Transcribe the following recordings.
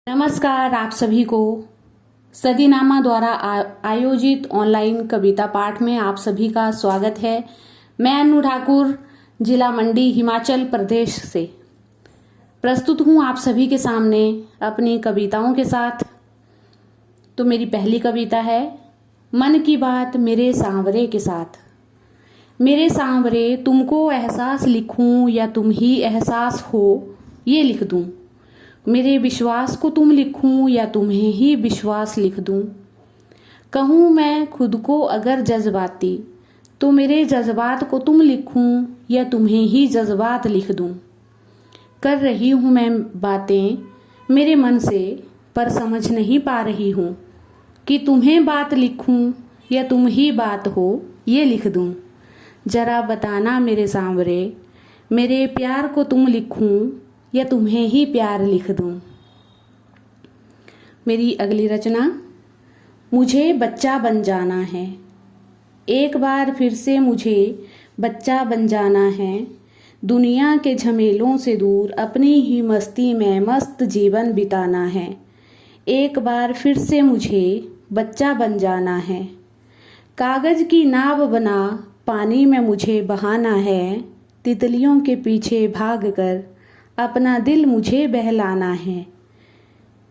नमस्कार आप सभी को सदीनामा द्वारा आयोजित ऑनलाइन कविता पाठ में आप सभी का स्वागत है। मैं अनु ठाकुर जिला मंडी हिमाचल प्रदेश से प्रस्तुत हूँ आप सभी के सामने अपनी कविताओं के साथ। तो मेरी पहली कविता है मन की बात मेरे सांवरे के साथ। मेरे सांवरे तुमको एहसास लिखूं या तुम ही एहसास हो ये लिख दूं। मेरे विश्वास को तुम लिखूं या तुम्हें ही विश्वास लिख दूं। कहूं मैं खुद को अगर जज्बाती तो मेरे जज्बात को तुम लिखूं या तुम्हें ही जज्बात लिख दूं। कर रही हूं मैं बातें मेरे मन से पर समझ नहीं पा रही हूं कि तुम्हें बात लिखूं या तुम ही बात हो ये लिख दूं। जरा बताना मेरे सांवरे मेरे प्यार को तुम लिखूं या तुम्हें ही प्यार लिख दूं। मेरी अगली रचना मुझे बच्चा बन जाना है। एक बार फिर से मुझे बच्चा बन जाना है। दुनिया के झमेलों से दूर अपनी ही मस्ती में मस्त जीवन बिताना है। एक बार फिर से मुझे बच्चा बन जाना है। कागज की नाव बना पानी में मुझे बहाना है। तितलियों के पीछे भागकर अपना दिल मुझे बहलाना है।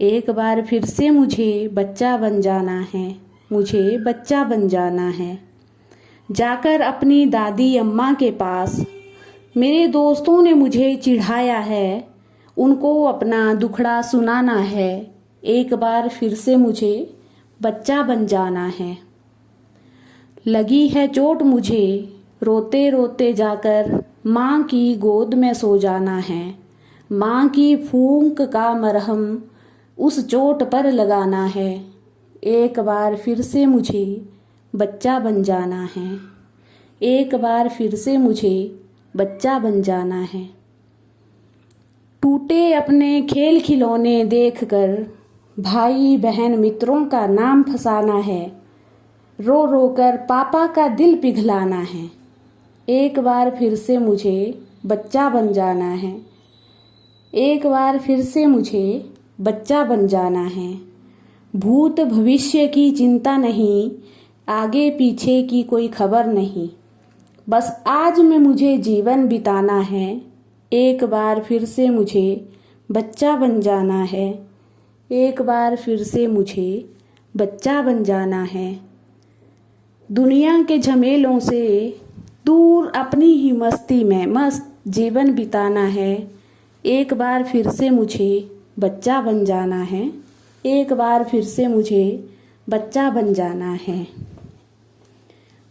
एक बार फिर से मुझे बच्चा बन जाना है। मुझे बच्चा बन जाना है। जाकर अपनी दादी अम्मा के पास मेरे दोस्तों ने मुझे चिढ़ाया है। उनको अपना दुखड़ा सुनाना है। एक बार फिर से मुझे बच्चा बन जाना है। लगी है चोट मुझे रोते रोते जाकर माँ की गोद में सो जाना है। माँ की फूंक का मरहम उस चोट पर लगाना है। एक बार फिर से मुझे बच्चा बन जाना है। एक बार फिर से मुझे बच्चा बन जाना है। टूटे अपने खेल खिलौने देखकर भाई बहन मित्रों का नाम फसाना है। रो रो कर पापा का दिल पिघलाना है। एक बार फिर से मुझे बच्चा बन जाना है। एक बार फिर से मुझे बच्चा बन जाना है। भूत भविष्य की चिंता नहीं, आगे पीछे की कोई खबर नहीं, बस आज में मुझे जीवन बिताना है। एक बार फिर से मुझे बच्चा बन जाना है। एक बार फिर से मुझे बच्चा बन जाना है। दुनिया के झमेलों से दूर अपनी ही मस्ती में मस्त जीवन बिताना है। एक बार फिर से मुझे बच्चा बन जाना है। एक बार फिर से मुझे बच्चा बन जाना है।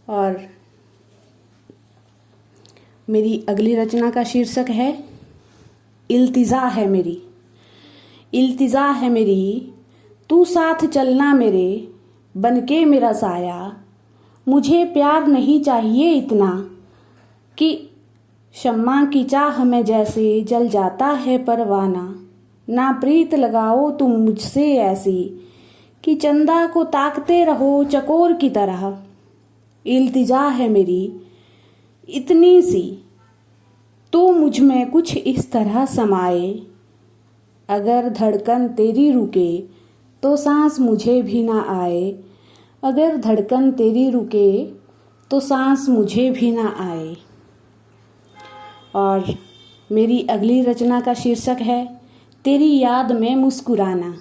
और मेरी अगली रचना का शीर्षक है इल्तिजा है मेरी। इल्तिजा है मेरी तू साथ चलना मेरे बनके मेरा साया। मुझे प्यार नहीं चाहिए इतना कि शम्मा की चाह में जैसे जल जाता है परवाना। ना प्रीत लगाओ तुम मुझसे ऐसी कि चंदा को ताकते रहो चकोर की तरह। इल्तिजा है मेरी इतनी सी तो मुझ में कुछ इस तरह समाए। अगर धड़कन तेरी रुके तो सांस मुझे भी ना आए। अगर धड़कन तेरी रुके तो सांस मुझे भी ना आए। और मेरी अगली रचना का शीर्षक है तेरी याद में मुस्कुराना।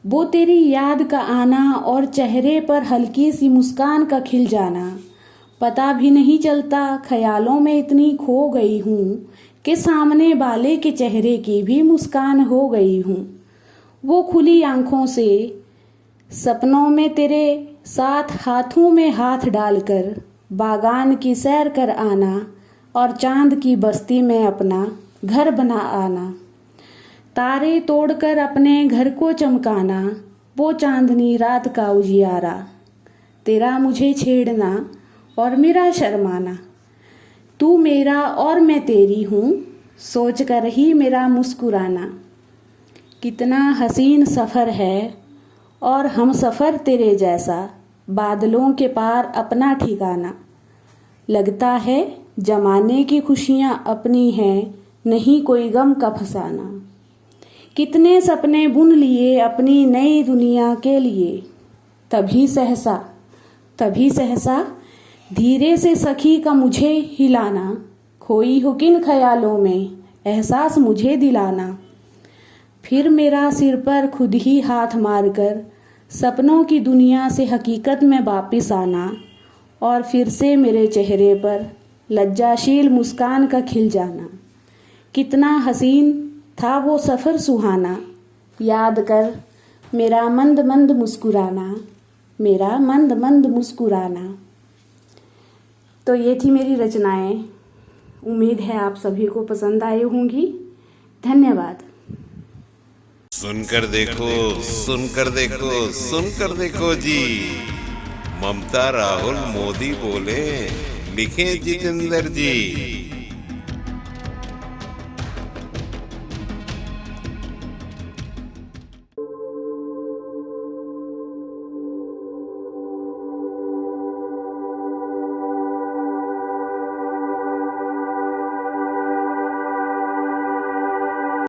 वो तेरी याद का आना और चेहरे पर हल्की सी मुस्कान का खिल जाना। पता भी नहीं चलता ख्यालों में इतनी खो गई हूँ कि सामने वाले के चेहरे की भी मुस्कान हो गई हूँ। वो खुली आंखों से सपनों में तेरे साथ हाथों में हाथ डालकर बागान की सैर कर आना और चांद की बस्ती में अपना घर बना आना। तारे तोड़कर अपने घर को चमकाना। वो चांदनी रात का उजियारा। तेरा मुझे छेड़ना और मेरा शर्माना। तू मेरा और मैं तेरी हूँ सोच कर ही मेरा मुस्कुराना। कितना हसीन सफ़र है और हम सफ़र तेरे जैसा बादलों के पार अपना ठिकाना। लगता है जमाने की खुशियाँ अपनी हैं नहीं कोई गम का फसाना। कितने सपने बुन लिए अपनी नई दुनिया के लिए। तभी सहसा धीरे से सखी का मुझे हिलाना, खोई हो किन ख्यालों में एहसास मुझे दिलाना। फिर मेरा सिर पर खुद ही हाथ मारकर सपनों की दुनिया से हकीकत में वापिस आना, और फिर से मेरे चेहरे पर लज्जाशील मुस्कान का खिल जाना। कितना हसीन था वो सफ़र सुहाना, याद कर मेरा मंद मंद मुस्कुराना, मेरा मंद मंद मुस्कुराना। तो ये थी मेरी रचनाएं। उम्मीद है आप सभी को पसंद आई होंगी। धन्यवाद। सुनकर देखो, सुनकर देखो, सुनकर देखो जी। ममता राहुल मोदी बोले, लिखे जितेंद्र जी।